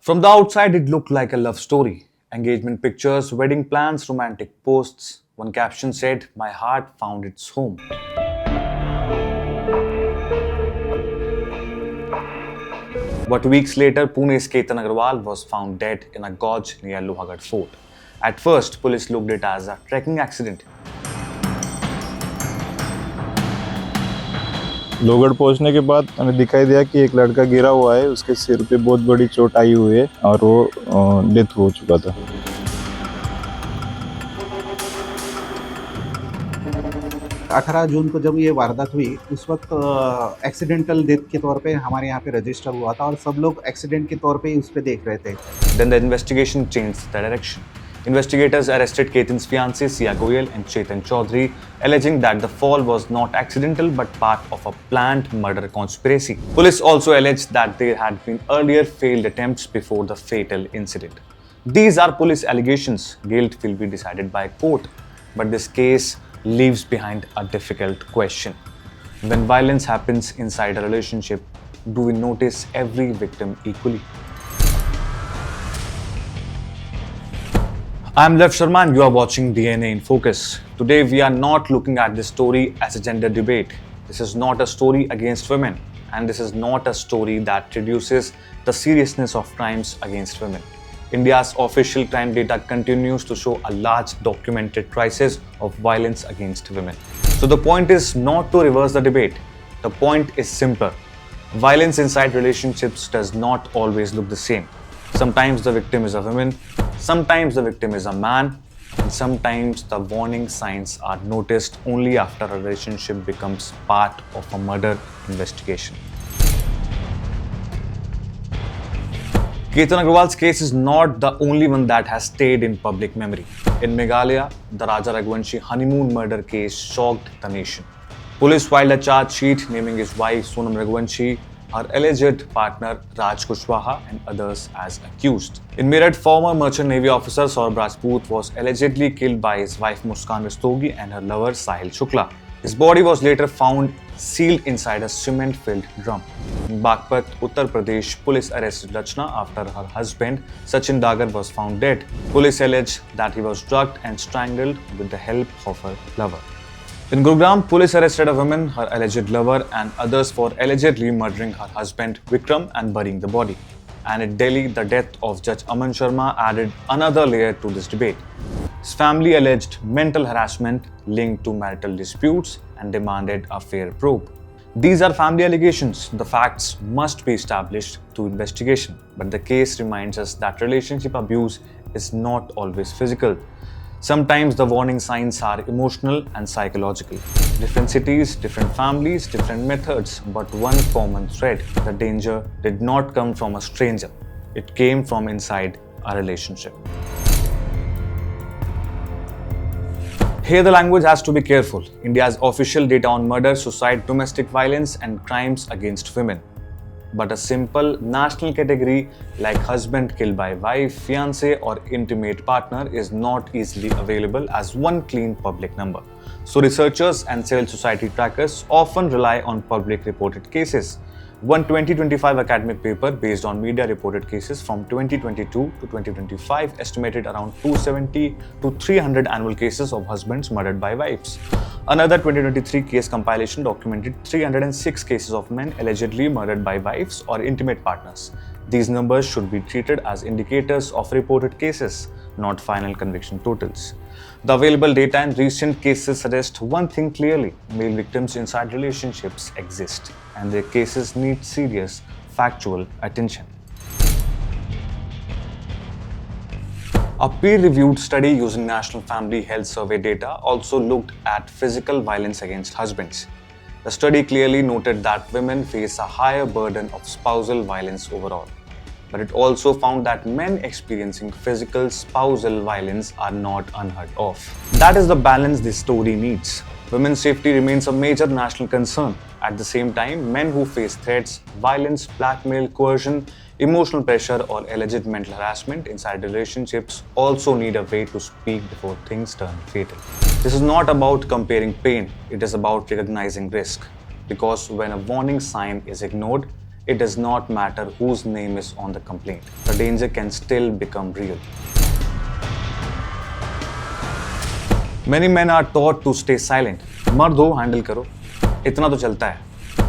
From the outside, it looked like a love story. Engagement pictures, wedding plans, romantic posts. One caption said, "My heart found its home." But weeks later, Pune's Ketan Agarwal was found dead in a gorge near Lohagad Fort. At first, police looked at it as a trekking accident. Lohgarh पहुंचने के बाद हमें दिखाई दिया कि एक लड़का गिरा हुआ है, उसके सिर पे बहुत बड़ी चोट आई हुई है और वो डेथ हो चुका था। 18 जून को जब ये वारदात हुई उस वक्त एक्सीडेंटल डेथ के तौर पे हमारे यहाँ पे रजिस्टर हुआ था और सब लोग एक्सीडेंट के तौर पे उस पे देख रहे थे। Then the investigation changed the direction. Investigators arrested Ketan's fiancée Goyal and Chetan Chaudhary, alleging that the fall was not accidental but part of a planned murder conspiracy. Police also alleged that there had been earlier failed attempts before the fatal incident. These are police allegations. Guilt will be decided by court. But this case leaves behind a difficult question. When violence happens inside a relationship, do we notice every victim equally? I'm Lev Sharma and you are watching DNA in Focus. Today we are not looking at this story as a gender debate. This is not a story against women, and this is not a story that reduces the seriousness of crimes against women. India's official crime data continues to show a large documented crisis of violence against women. So the point is not to reverse the debate. The point is simple. Violence inside relationships does not always look the same. Sometimes the victim is a woman, sometimes the victim is a man, and sometimes the warning signs are noticed only after a relationship becomes part of a murder investigation. Ketan Agarwal's case is not the only one that has stayed in public memory. In Meghalaya, the Raja Raghuvanshi honeymoon murder case shocked the nation. Police filed a charge sheet naming his wife Saurabh Rajput, her alleged partner Raj Kushwaha and others as accused. In Meerut, former Merchant Navy officer Saurabh Rajput was allegedly killed by his wife Muskan Rastogi and her lover Sahil Shukla. His body was later found sealed inside a cement-filled drum. In Bagpat, Uttar Pradesh, police arrested Rachna after her husband Sachin Dagar was found dead. Police alleged that he was drugged and strangled with the help of her lover. In Gurugram, police arrested a woman, her alleged lover, and others for allegedly murdering her husband Vikram and burying the body. And in Delhi, the death of Judge Aman Sharma added another layer to this debate. His family alleged mental harassment linked to marital disputes and demanded a fair probe. These are family allegations. The facts must be established through investigation. But the case reminds us that relationship abuse is not always physical. Sometimes the warning signs are emotional and psychological. Different cities, different families, different methods, but one common thread. The danger did not come from a stranger. It came from inside a relationship. Here the language has to be careful. India's official data on murder, suicide, domestic violence and crimes against women. But a simple national category like husband killed by wife, fiancé or intimate partner is not easily available as one clean public number. So researchers and civil society trackers often rely on public reported cases. One 2025 academic paper based on media reported cases from 2022 to 2025 estimated around 270 to 300 annual cases of husbands murdered by wives. Another 2023 case compilation documented 306 cases of men allegedly murdered by wives or intimate partners. These numbers should be treated as indicators of reported cases, not final conviction totals. The available data in recent cases suggest one thing clearly: male victims inside relationships exist, and their cases need serious, factual attention. A peer-reviewed study using National Family Health Survey data also looked at physical violence against husbands. The study clearly noted that women face a higher burden of spousal violence overall. But it also found that men experiencing physical spousal violence are not unheard of. That is the balance this story needs. Women's safety remains a major national concern. At the same time, men who face threats, violence, blackmail, coercion, emotional pressure or alleged mental harassment inside relationships also need a way to speak before things turn fatal. This is not about comparing pain, it is about recognizing risk. Because when a warning sign is ignored, it does not matter whose name is on the complaint. The danger can still become real. Many men are taught to stay silent. मर्द हो, handle करो, इतना तो चलता है,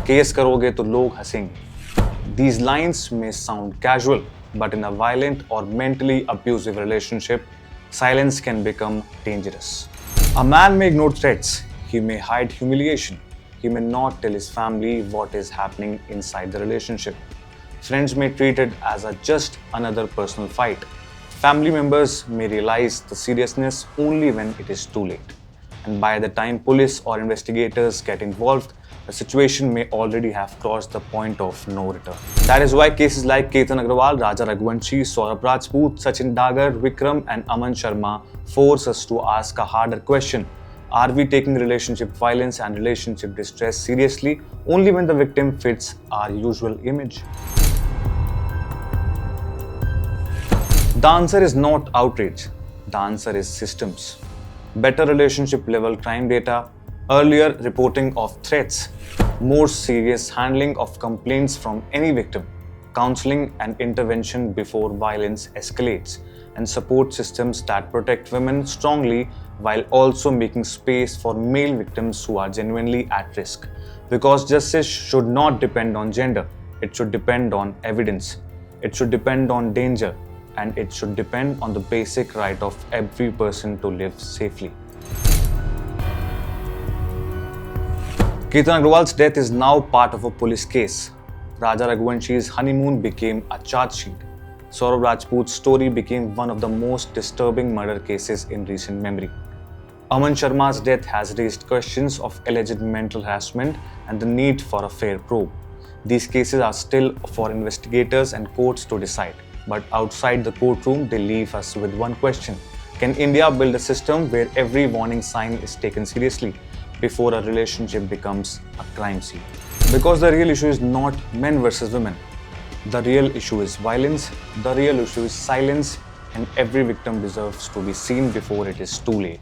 case करोगे तो लोग हंसेंगे. These lines may sound casual, but in a violent or mentally abusive relationship, silence can become dangerous. A man may ignore threats, he may hide humiliation, he may not tell his family what is happening inside the relationship. Friends may treat it as just another personal fight. Family members may realize the seriousness only when it is too late. And by the time police or investigators get involved, the situation may already have crossed the point of no return. That is why cases like Ketan Agarwal, Raja Raghuvanshi, Saurabh Rajput, Sachin Dagar, Vikram and Aman Sharma force us to ask a harder question. Are we taking relationship violence and relationship distress seriously only when the victim fits our usual image? The answer is not outrage. The answer is systems. Better relationship level crime data, earlier reporting of threats, more serious handling of complaints from any victim, counseling and intervention before violence escalates, and support systems that protect women strongly while also making space for male victims who are genuinely at risk. Because justice should not depend on gender, it should depend on evidence, it should depend on danger, and it should depend on the basic right of every person to live safely. Ketan Agarwal's death is now part of a police case. Raja Raghuvanshi's honeymoon became a charge sheet. Saurabh Rajput's story became one of the most disturbing murder cases in recent memory. Aman Sharma's death has raised questions of alleged mental harassment and the need for a fair probe. These cases are still for investigators and courts to decide. But outside the courtroom, they leave us with one question. Can India build a system where every warning sign is taken seriously before a relationship becomes a crime scene? Because the real issue is not men versus women. The real issue is violence, the real issue is silence, and every victim deserves to be seen before it is too late.